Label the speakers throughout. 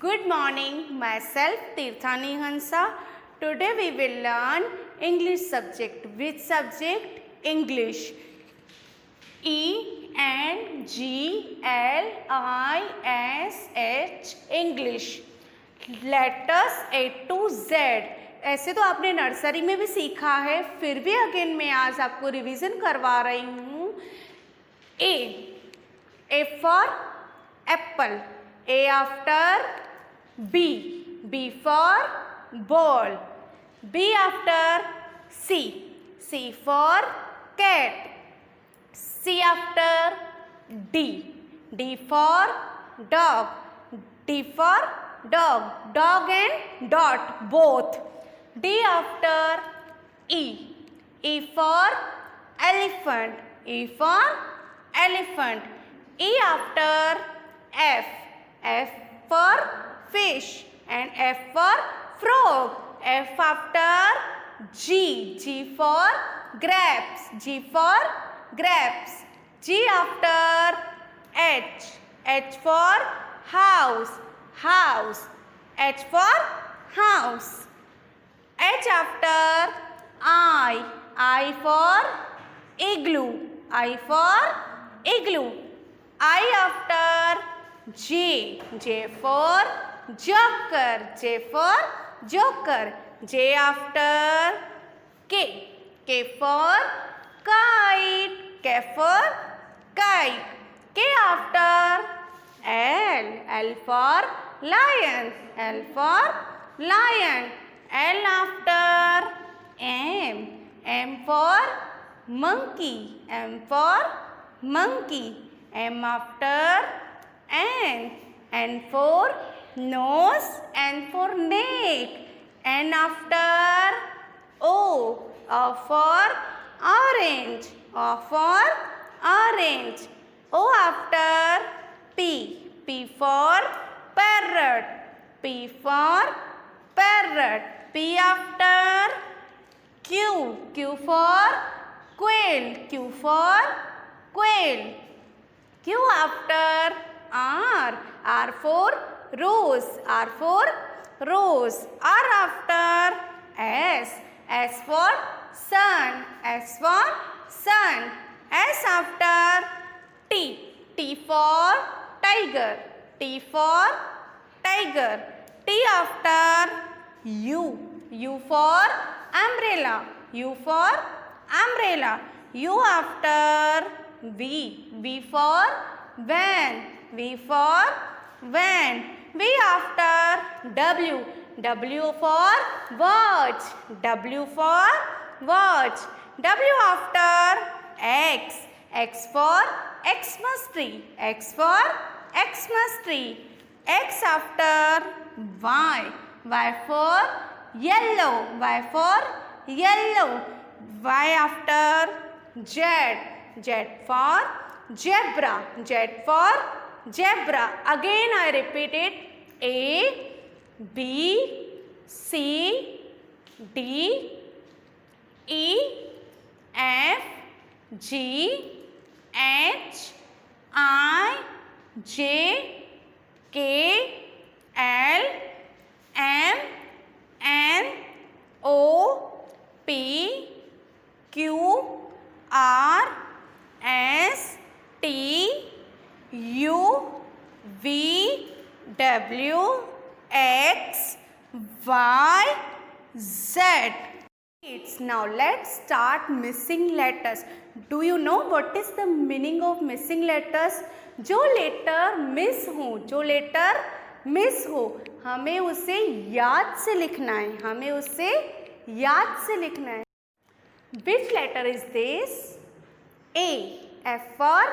Speaker 1: Good morning, myself Tirthani Hansa. Today we will learn English subject. Which subject? English. ENGLISH English. Letters A to Z. ऐसे तो आपने nursery में भी सीखा है, फिर भी अगेन मैं आज आपको रिवीजन करवा रही हूँ. A for apple. A after B. B for ball. B after C. C for cat. C after D. D for dog. D for dog. Dog and dot both. D after E. E for elephant. E for elephant. E after F. F for fish and F for frog. F after G. G for grapes. G for grapes. G after H. H for house. House. H for house. H after I. I for igloo. I for igloo. I after J. J for joker. J for joker. J after K. K for kite. K for kite. K after L. L for lion. L for lion. L after M. M for monkey. M for monkey. M after N. N for nose. N for neck. N after O. O for orange. O for orange. O after P. P for parrot. P for parrot. P after Q. Q for quail. Q for quail. Q after R. R for rose. R for rose. R after S. S for sun. S for sun. S after T. T for tiger. T for tiger. T after U. U for umbrella. U for umbrella. U after V. V for van. V for van. V after W. W for watch. W for watch. W after X. X for Xmas tree. X for Xmas tree. X after Y. Y for yellow. Y for yellow. Y after Z. Z for zebra. Z for zebra. Again I repeat it. A, B, C, D, E, F, G, H, I, J, K, L, M, N, O, P, Q, R, S, T, U, V, W, X, Y, Z. Now let's start missing letters. Do you know what is the meaning of missing letters? जो letter miss हो, जो letter miss हो, हमें उसे याद से लिखना है. हमें उसे याद से लिखना है. Which letter is this? A. F for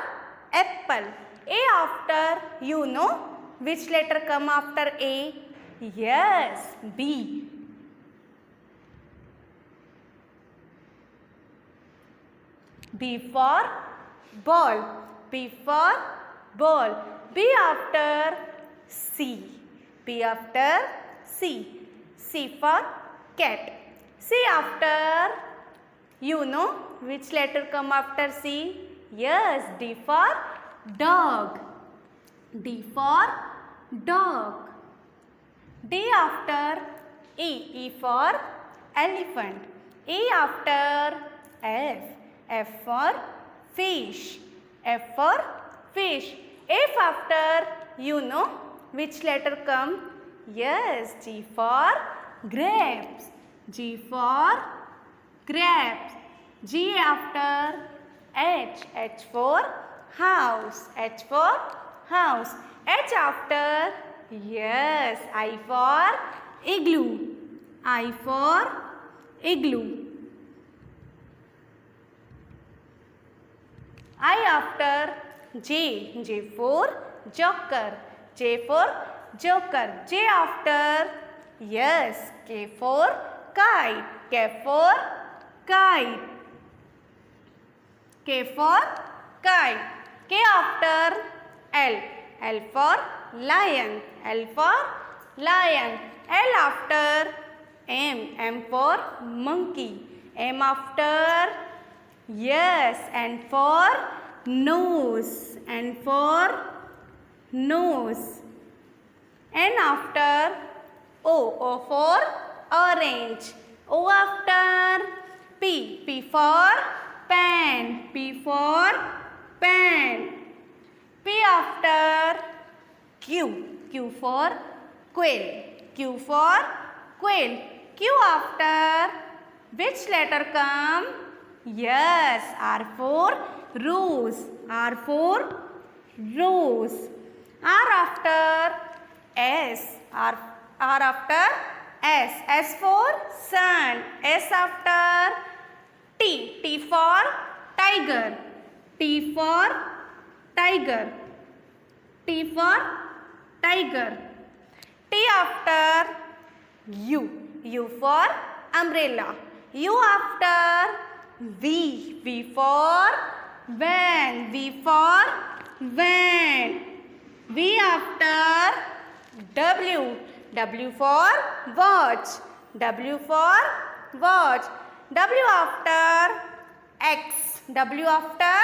Speaker 1: apple. A after, you know which letter come after A? Yes, B. B for ball. B for ball. B after C. B after C. C for cat. C after, you know which letter come after C? Yes, D for dog. D for dog. D after E. E for elephant. E after F. F for fish. F for fish. F after, you know which letter come? Yes, G for grapes. G for grapes. G after H. H for house. H for house. H after, yes, I for igloo. I for igloo. I after J. J for joker. J for joker. J after, yes, K for kite. K for kite. K for kite. K after L. L for lion. L for lion. L after M. M for monkey. M after, yes, N for nose. N for nose. N after O. O for orange. O after P. P for pen. P for pen. P after Q. Q for quail. Q for quail. Q after which letter come? Yes, R for rose. R for rose. R after S. R after S. S for sun. S after T. T for tiger. T for tiger. T for tiger. T after U. U for umbrella. U after V. V for van. V for van. V after W. W for watch. W for watch. W after X. W after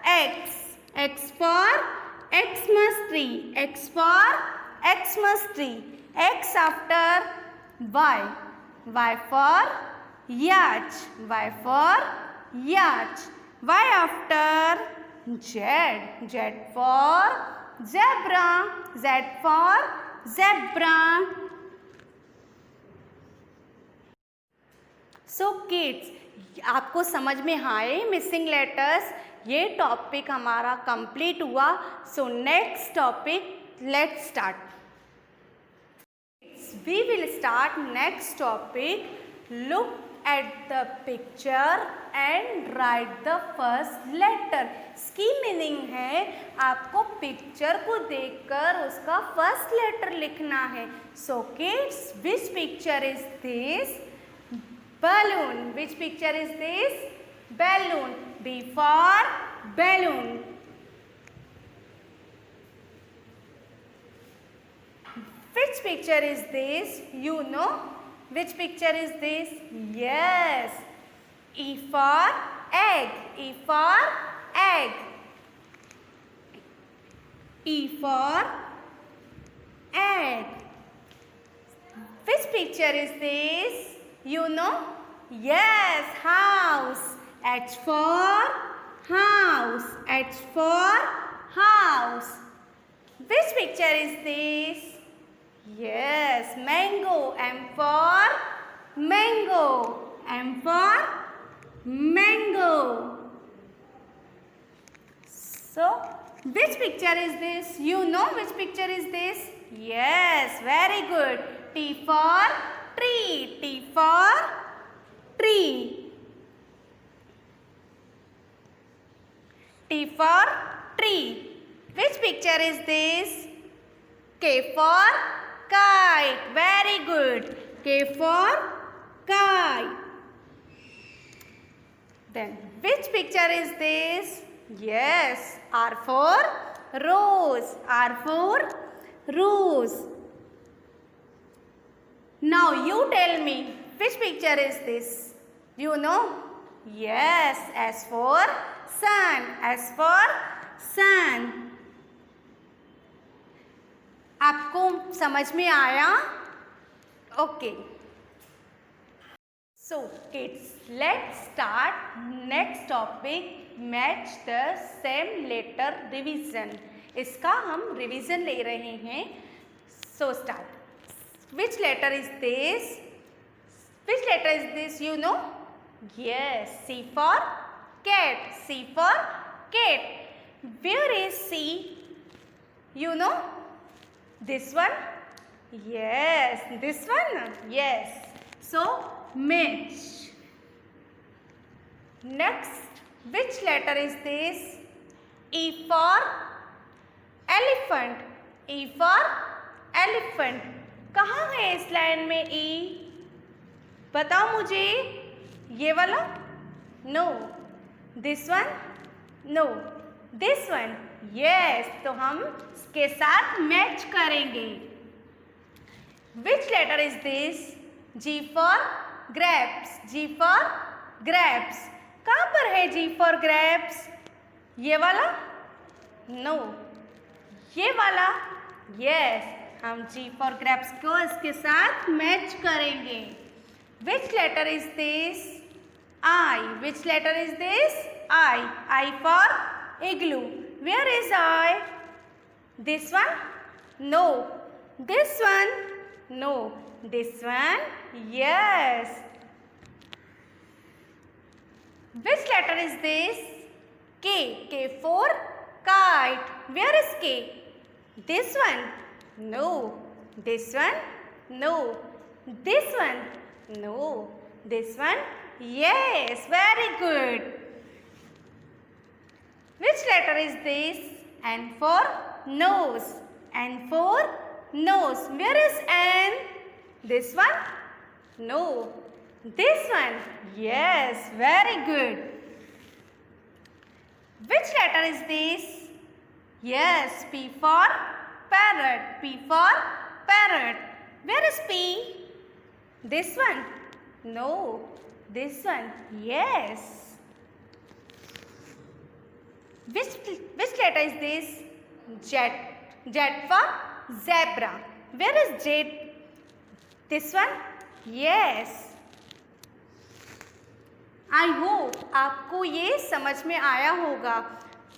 Speaker 1: X. X for Xmas tree. X for Xmas tree. X after Y. Y for yacht. Y for yacht. Y after Z. Z for zebra. Z for zebra. So kids, आपको समझ में आए missing letters? ये topic हमारा complete हुआ. So next topic let's start. We will start next topic. Look at the picture and write the first letter. इसकी meaning है आपको पिक्चर को देखकर उसका फर्स्ट लेटर लिखना है. So kids, which picture is this? Balloon. Which picture is this? Balloon. B for balloon. Which picture is this? You know which picture is this? Yes. E for egg. E for egg. E for egg. Which picture is this? You know? Yes, house. H for house. H for house. Which picture is this? Yes, mango. M for mango. M for mango. So, which picture is this? You know which picture is this? Yes, very good. T for tree. T for tree. T for tree. Which picture is this? K for kite. Very good. K for kite. Then which picture is this? Yes, R for rose. R for rose. Now you tell me which picture is this? You know? Yes, S for sun. S for sun. आपको समझ में आया? Okay. So kids, let's start next topic, match the same letter revision. इसका हम revision ले रहे हैं. So start. Which letter is this? Which letter is this, you know? Yes, C for cat. C for cat. Where is C? You know? This one? Yes. This one? Yes. So, match. Next, which letter is this? E for elephant. E for elephant. कहाँ है इस line में E? बताओ मुझे. ये वाला? No. This one? No. This one? Yes. तो हम इसके साथ मैच करेंगे. Which letter is this? G for grapes. G for grapes. कहाँ पर है G for grapes? ये वाला? No. ये वाला? Yes. हम G for grapes को इसके साथ मैच करेंगे. Which letter is this? I. Which letter is this? I. I for igloo. Where is I? This one? No. This one? No. This one? Yes. Which letter is this? K. K for kite. Where is K? This one? No. This one? No. This one? No. This one? Yes. Very good. Which letter is this? N for nose. N for nose. Where is N? This one? No. This one? Yes. Very good. Which letter is this? Yes. P for parrot. P for parrot. Where is P? This one? No. This one? Yes. Which letter is this? Z. Z for zebra. Where is Z? This one? Yes. I hope आपको ये समझ में आया होगा.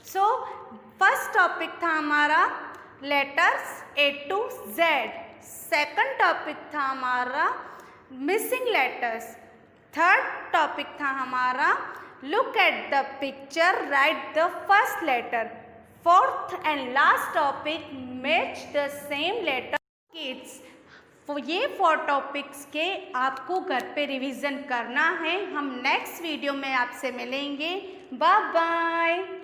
Speaker 1: So first topic था हमारा letters A to Z. Second topic था हमारा मिसिंग लेटर्स. थर्ड टॉपिक था हमारा look at the picture, write the first letter. Fourth and last topic match the same letter. Kids, ये 4 टॉपिक्स के आपको घर पे रिवीजन करना है. हम नेक्स्ट वीडियो में आपसे मिलेंगे. Bye bye.